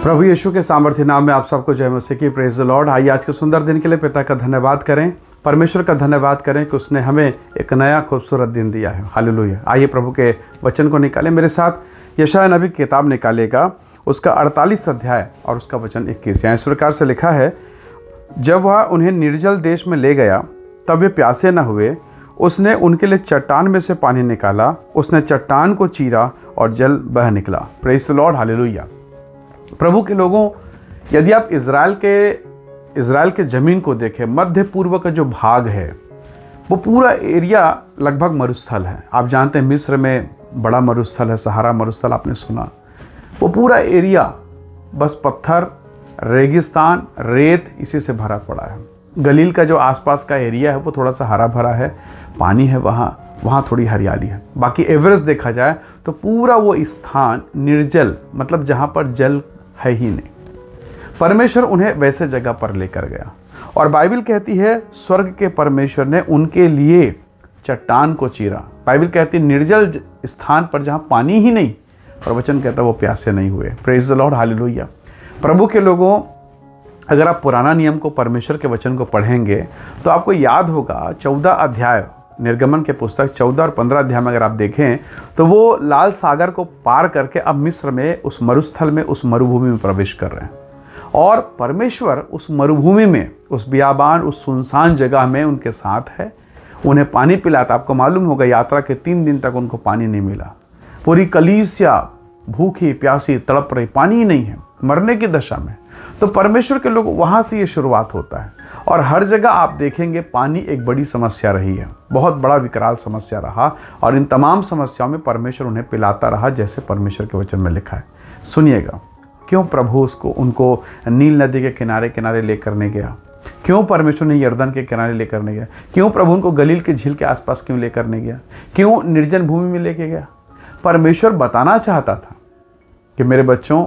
प्रभु यीशु के सामर्थ्य नाम में आप सबको जय मसीह की। Praise the Lord. आइए आज के सुंदर दिन के लिए पिता का धन्यवाद करें, परमेश्वर का धन्यवाद करें कि उसने हमें एक नया खूबसूरत दिन दिया है। हालेलुया। आइए प्रभु के वचन को निकालें। मेरे साथ यशायाह नबी की किताब निकालेगा, उसका 48 अध्याय और उसका वचन 21। यहाँ इस प्रकार से लिखा है, जब वह उन्हें निर्जल देश में ले गया तब वे प्यासे न हुए। उसने उनके लिए चट्टान में से पानी निकाला, उसने चट्टान को चीरा और जल बह निकला। Praise the Lord. हालेलुया। प्रभु के लोगों, यदि आप इज़राइल के ज़मीन को देखें, मध्य पूर्व का जो भाग है वो पूरा एरिया लगभग मरुस्थल है। आप जानते हैं मिस्र में बड़ा मरुस्थल है, सहारा मरुस्थल आपने सुना। वो पूरा एरिया बस पत्थर, रेगिस्तान, रेत इसी से भरा पड़ा है। गलील का जो आसपास का एरिया है वो थोड़ा सा हरा भरा है, पानी है, वहाँ थोड़ी हरियाली है। बाकी एवरेज देखा जाए तो पूरा वो स्थान निर्जल, मतलब जहाँ पर जल है ही नहीं। परमेश्वर उन्हें वैसे जगह पर लेकर गया और बाइबल कहती है स्वर्ग के परमेश्वर ने उनके लिए चट्टान को चीरा। बाइबल कहती है निर्जल स्थान पर जहाँ पानी ही नहीं, प्रवचन कहता है वो प्यासे नहीं हुए। Praise the Lord. हालेलुया। प्रभु के लोगों, अगर आप पुराना नियम को, परमेश्वर के वचन को पढ़ेंगे तो आपको याद होगा 14 अध्याय निर्गमन के पुस्तक 14 और 15 अध्याय में अगर आप देखें तो वो लाल सागर को पार करके अब मिस्र में उस मरुस्थल में, उस मरुभूमि में प्रवेश कर रहे हैं। और परमेश्वर उस मरुभूमि में, उस बियाबान, उस सुनसान जगह में उनके साथ है, उन्हें पानी पिलाता। आपको मालूम होगा यात्रा के 3 दिन तक उनको पानी नहीं मिला। पूरी कलीसिया भूखी प्यासी तड़प रही, पानी ही नहीं है, मरने की दशा में। तो परमेश्वर के लोग, वहाँ से ये शुरुआत होता है। और हर जगह आप देखेंगे पानी एक बड़ी समस्या रही है, बहुत बड़ा विकराल समस्या रहा। और इन तमाम समस्याओं में परमेश्वर उन्हें पिलाता रहा, जैसे परमेश्वर के वचन में लिखा है। सुनिएगा, क्यों प्रभु उनको नील नदी के किनारे किनारे लेकर नहीं गया? क्यों परमेश्वर ने यरदन के किनारे लेकर नहीं गया? क्यों प्रभु उनको गलील के झील के आसपास क्यों लेकर नहीं गया? क्यों निर्जन भूमि में लेके गया? परमेश्वर बताना चाहता था कि मेरे बच्चों,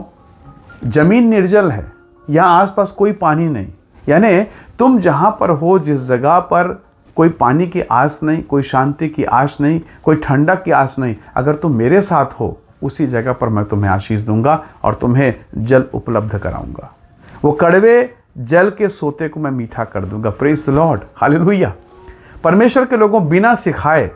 जमीन निर्जल है, यहाँ आसपास कोई पानी नहीं। यानी तुम जहाँ पर हो, जिस जगह पर कोई पानी की आस नहीं, कोई शांति की आस नहीं, कोई ठंडक की आस नहीं, अगर तुम मेरे साथ हो, उसी जगह पर मैं तुम्हें आशीष दूंगा और तुम्हें जल उपलब्ध कराऊंगा। वो कड़वे जल के सोते को मैं मीठा कर दूंगा। Praise the Lord. हालेलुया। परमेश्वर के लोगों, बिना सिखाए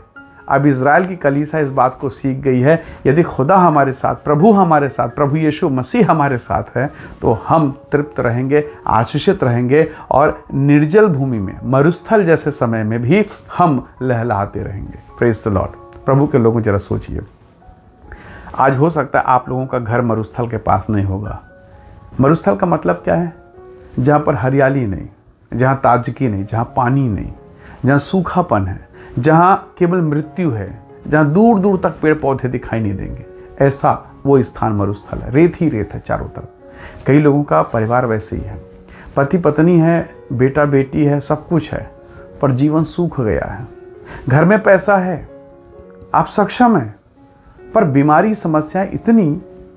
अब इज़राइल की कलीसिया इस बात को सीख गई है, यदि खुदा हमारे साथ, प्रभु हमारे साथ, प्रभु यीशु मसीह हमारे साथ है तो हम तृप्त रहेंगे, आशीषित रहेंगे और निर्जल भूमि में, मरुस्थल जैसे समय में भी हम लहलहाते रहेंगे। Praise the Lord. प्रभु के लोगों, जरा सोचिए, आज हो सकता है आप लोगों का घर मरुस्थल के पास नहीं होगा। मरुस्थल का मतलब क्या है? जहाँ पर हरियाली नहीं, जहाँ ताजगी नहीं, जहाँ पानी नहीं, जहाँ सूखापन है, जहाँ केवल मृत्यु है, जहाँ दूर दूर तक पेड़ पौधे दिखाई नहीं देंगे, ऐसा वो स्थान मरुस्थल है। रेत ही रेत है चारों तरफ। कई लोगों का परिवार वैसे ही है, पति पत्नी है, बेटा बेटी है, सब कुछ है, पर जीवन सूख गया है। घर में पैसा है, आप सक्षम हैं, पर बीमारी, समस्याएं इतनी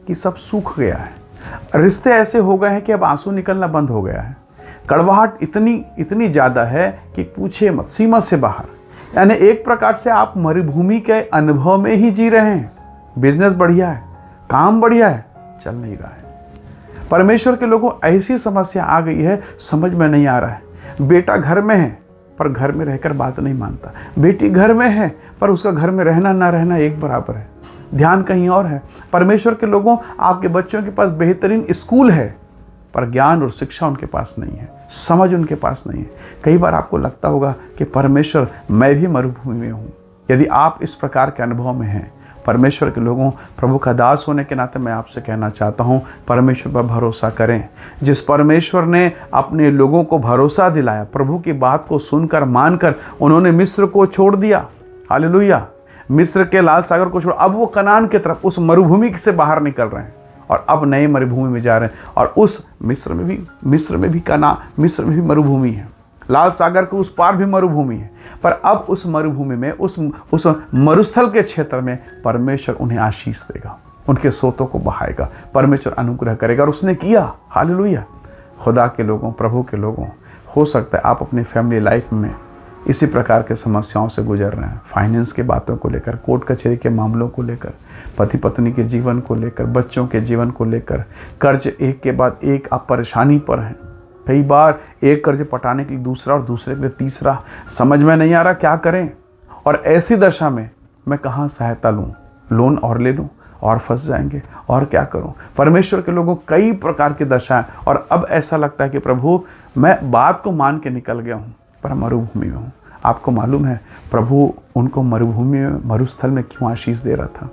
कि सब सूख गया है। रिश्ते ऐसे हो गए हैं कि अब आंसू निकलना बंद हो गया है। कड़वाहट इतनी ज़्यादा है कि पूछे मत, सीमा से बाहर। यानी एक प्रकार से आप मरुभूमि के अनुभव में ही जी रहे हैं। बिजनेस बढ़िया है, काम बढ़िया है, चल नहीं रहा है। परमेश्वर के लोगों, ऐसी समस्या आ गई है, समझ में नहीं आ रहा है। बेटा घर में है पर घर में रहकर बात नहीं मानता, बेटी घर में है पर उसका घर में रहना ना रहना एक बराबर है, ध्यान कहीं और है। परमेश्वर के लोगों, आपके बच्चों के पास बेहतरीन स्कूल है पर ज्ञान और शिक्षा उनके पास नहीं है, समझ उनके पास नहीं है। कई बार आपको लगता होगा कि परमेश्वर, मैं भी मरुभूमि में हूँ। यदि आप इस प्रकार के अनुभव में हैं, परमेश्वर के लोगों, प्रभु का दास होने के नाते मैं आपसे कहना चाहता हूँ, परमेश्वर पर भरोसा करें। जिस परमेश्वर ने अपने लोगों को भरोसा दिलाया, प्रभु की बात को सुनकर, मानकर, उन्होंने मिस्र को छोड़ दिया। हालेलुया। मिस्र के लाल सागर को छोड़ अब वो कनान की तरफ, उस मरुभूमि से बाहर निकल रहे हैं और अब नए मरुभूमि में जा रहे हैं। और उस मिस्र में भी मरुभूमि है, लाल सागर के उस पार भी मरुभूमि है, पर अब उस मरुभूमि में, उस मरुस्थल के क्षेत्र में परमेश्वर उन्हें आशीष देगा, उनके सोतों को बहाएगा, परमेश्वर अनुग्रह करेगा। और उसने किया। हालेलुया। खुदा के लोगों, प्रभु के लोगों, हो सकता है आप अपनी फैमिली लाइफ में इसी प्रकार के समस्याओं से गुजर रहे हैं, फाइनेंस की बातों को लेकर, कोर्ट कचहरी के मामलों को लेकर, पति पत्नी के जीवन को लेकर, बच्चों के जीवन को लेकर, कर्ज एक के बाद एक आप परेशानी पर हैं। कई बार एक कर्ज पटाने के लिए दूसरा और दूसरे के लिए तीसरा, समझ में नहीं आ रहा क्या करें। और ऐसी दशा में मैं कहाँ सहायता लूँ, लोन और ले लूँ और फंस जाएंगे, और क्या करूं। परमेश्वर के लोगों कई प्रकार की दशा है, और अब ऐसा लगता है कि प्रभु मैं बात को मान के निकल गया हूं पर मरुभूमि में हूं। आपको मालूम है प्रभु उनको मरुभूमि में, मरुस्थल में क्यों आशीष दे रहा था,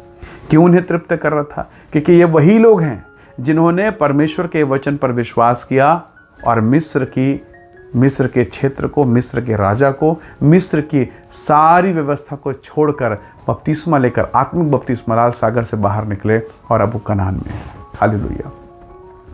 क्यों उन्हें तृप्त कर रहा था? क्योंकि ये वही लोग हैं जिन्होंने परमेश्वर के वचन पर विश्वास किया और मिस्र के क्षेत्र को, मिस्र के राजा को, मिस्र की सारी व्यवस्था को छोड़कर बपतिस्मा लेकर, आत्मिक बपतिस्मा, लाल सागर से बाहर निकले और अब वो कनान में है। हालेलुया।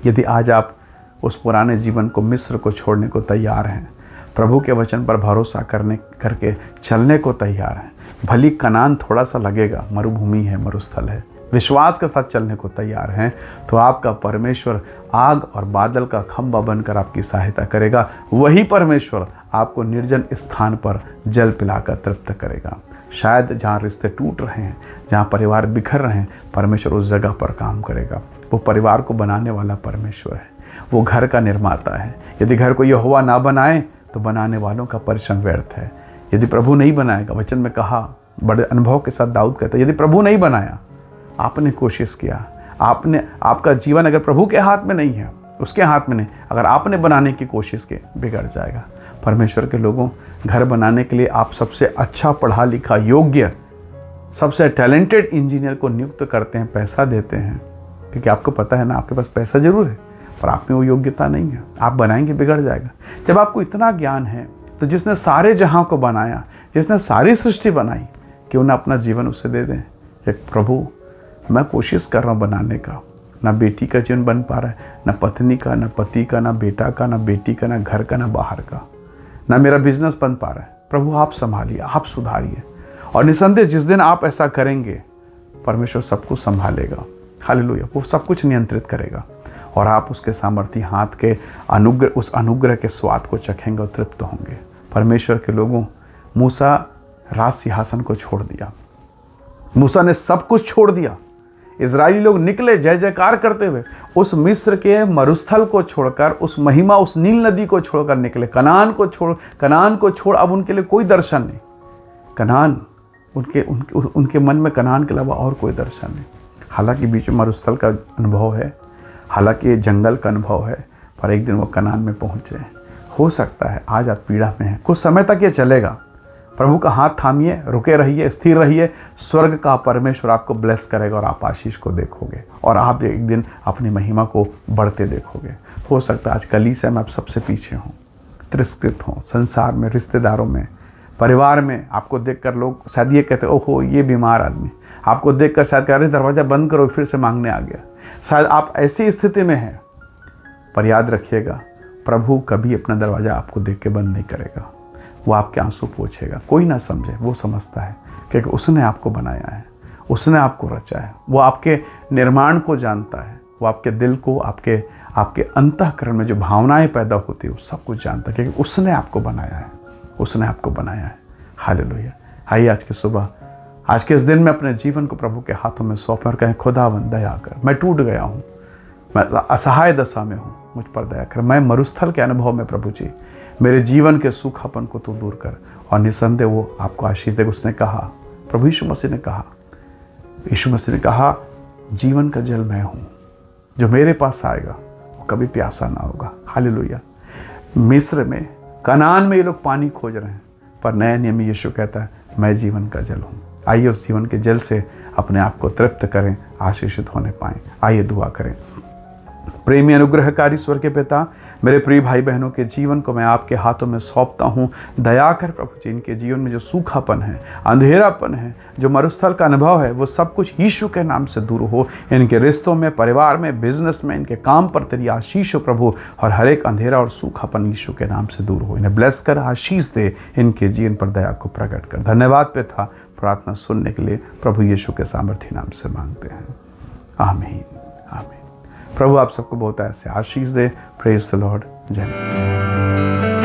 यदि आज आप उस पुराने जीवन को, मिस्र को छोड़ने को तैयार हैं, प्रभु के वचन पर भरोसा करके चलने को तैयार हैं, भली कनान थोड़ा सा लगेगा, मरुभूमि है, मरुस्थल है, विश्वास के साथ चलने को तैयार हैं, तो आपका परमेश्वर आग और बादल का खंभा बनकर आपकी सहायता करेगा। वही परमेश्वर आपको निर्जन स्थान पर जल पिलाकर तृप्त करेगा। शायद जहाँ रिश्ते टूट रहे हैं, जहाँ परिवार बिखर रहे हैं, परमेश्वर उस जगह पर काम करेगा। वो परिवार को बनाने वाला परमेश्वर है, वो घर का निर्माता है। यदि घर को यहोवा ना बनाए तो बनाने वालों का परिश्रम व्यर्थ है। यदि प्रभु नहीं बनाएगा, वचन में कहा, बड़े अनुभव के साथ दाऊद कहता है, यदि प्रभु नहीं बनाया, आपने कोशिश किया, आपका जीवन अगर प्रभु के हाथ में नहीं है, उसके हाथ में नहीं, अगर आपने बनाने की कोशिश की, बिगड़ जाएगा। परमेश्वर के लोगों, घर बनाने के लिए आप सबसे अच्छा पढ़ा लिखा, योग्य, सबसे टैलेंटेड इंजीनियर को नियुक्त करते हैं, पैसा देते हैं, क्योंकि आपको पता है ना, आपके पास पैसा जरूर है पर आप में वो योग्यता नहीं है। आप बनाएंगे, बिगड़ जाएगा। जब आपको इतना ज्ञान है तो जिसने सारे जहां को बनाया, जिसने सारी सृष्टि बनाई, क्यों ना अपना जीवन उसे दे दें कि प्रभु मैं कोशिश कर रहा हूँ बनाने का। ना बेटी का जीवन बन पा रहा है, ना पत्नी का, ना पति का, ना बेटा का, ना बेटी का, ना घर का, ना बाहर का, ना मेरा बिजनेस बन पा रहा है। प्रभु आप संभालिए, आप सुधारिए। और निसंदेह जिस दिन आप ऐसा करेंगे, परमेश्वर सब कुछ संभालेगा। हालेलुया। वो सब कुछ नियंत्रित करेगा और आप उसके सामर्थी हाथ के अनुग्रह, उस अनुग्रह के स्वाद को चखेंगे और तृप्त होंगे। परमेश्वर के लोगों, मूसा राज सिंहासन को छोड़ दिया, मूसा ने सब कुछ छोड़ दिया। इजरायली लोग निकले जय जयकार करते हुए, उस मिस्र के मरुस्थल को छोड़कर, उस महिमा, उस नील नदी को छोड़कर निकले, कनान को छोड़ अब उनके लिए कोई दर्शन नहीं। कनान, उनके मन में कनान के अलावा और कोई दर्शन नहीं। हालांकि बीच में मरुस्थल का अनुभव है, हालांकि जंगल का अनुभव है, पर एक दिन वो कनान में पहुंचे। हो सकता है आज आप पीड़ा में हैं, कुछ समय तक ये चलेगा। प्रभु का हाथ थामिए, रुके रहिए, स्थिर रहिए। स्वर्ग का परमेश्वर आपको ब्लेस करेगा और आप आशीष को देखोगे और आप एक दिन अपनी महिमा को बढ़ते देखोगे। हो सकता है आज कलीसिया में आप सबसे पीछे हों, तिरस्कृत हों, संसार में, रिश्तेदारों में, परिवार में। आपको देखकर लोग शायद ये कहते, ओहो ये बीमार आदमी। आपको देखकर शायद कह रहे दरवाज़ा बंद करो, फिर से मांगने आ गया। शायद आप ऐसी स्थिति में हैं, पर याद रखिएगा, प्रभु कभी अपना दरवाज़ा आपको देख के बंद नहीं करेगा। वो आपके आंसू पोंछेगा। कोई ना समझे, वो समझता है, क्योंकि उसने आपको बनाया है, उसने आपको रचा है। वो आपके निर्माण को जानता है, वो आपके दिल को, आपके अंतःकरण में जो भावनाएं पैदा होती है, वो सब कुछ जानता है, क्योंकि उसने आपको बनाया है, उसने आपको बनाया है। हालेलुया। आइए आज की सुबह, आज के इस दिन में अपने जीवन को प्रभु के हाथों में सौंपें और कहें, खुदावंद दया कर, मैं टूट गया हूँ, मैं असहाय दशा में हूँ, मुझ पर दया कर। मैं मरुस्थल के अनुभव में, प्रभु जी, मेरे जीवन के सूखापन को तू दूर कर। और निसंदेह वो आपको आशीष देगा। उसने कहा, प्रभु यीशु मसीह ने कहा, जीवन का जल मैं हूँ, जो मेरे पास आएगा वो कभी प्यासा ना होगा। हालेलुया। मिस्र में, कनान में ये लोग पानी खोज रहे हैं, पर नए नियम में यीशु कहता है, मैं जीवन का जल हूँ। आइए उस जीवन के जल से अपने आप को तृप्त करें, आशीषित होने पाएं। आइए दुआ करें। प्रेमी अनुग्रहकारी स्वर्ग के पिता, मेरे प्रिय भाई बहनों के जीवन को मैं आपके हाथों में सौंपता हूँ। दया कर प्रभु जी, इनके जीवन में जो सूखापन है, अंधेरापन है, जो मरुस्थल का अनुभव है, वो सब कुछ यीशु के नाम से दूर हो। इनके रिश्तों में, परिवार में, बिजनेस में, इनके काम पर तेरी आशीष हो प्रभु, और हर एक अंधेरा और सूखापन यीशु के नाम से दूर हो। इन्हें ब्लेस कर, आशीष दे, इनके जीवन पर दया को प्रकट कर। धन्यवाद पिता, प्रार्थना सुनने के लिए प्रभु यीशु के सामर्थ्य नाम से मांगते हैं। आमीन, आमीन। प्रभु आप सबको बहुत ऐसे आशीष दे। Praise the Lord. जय मसीह।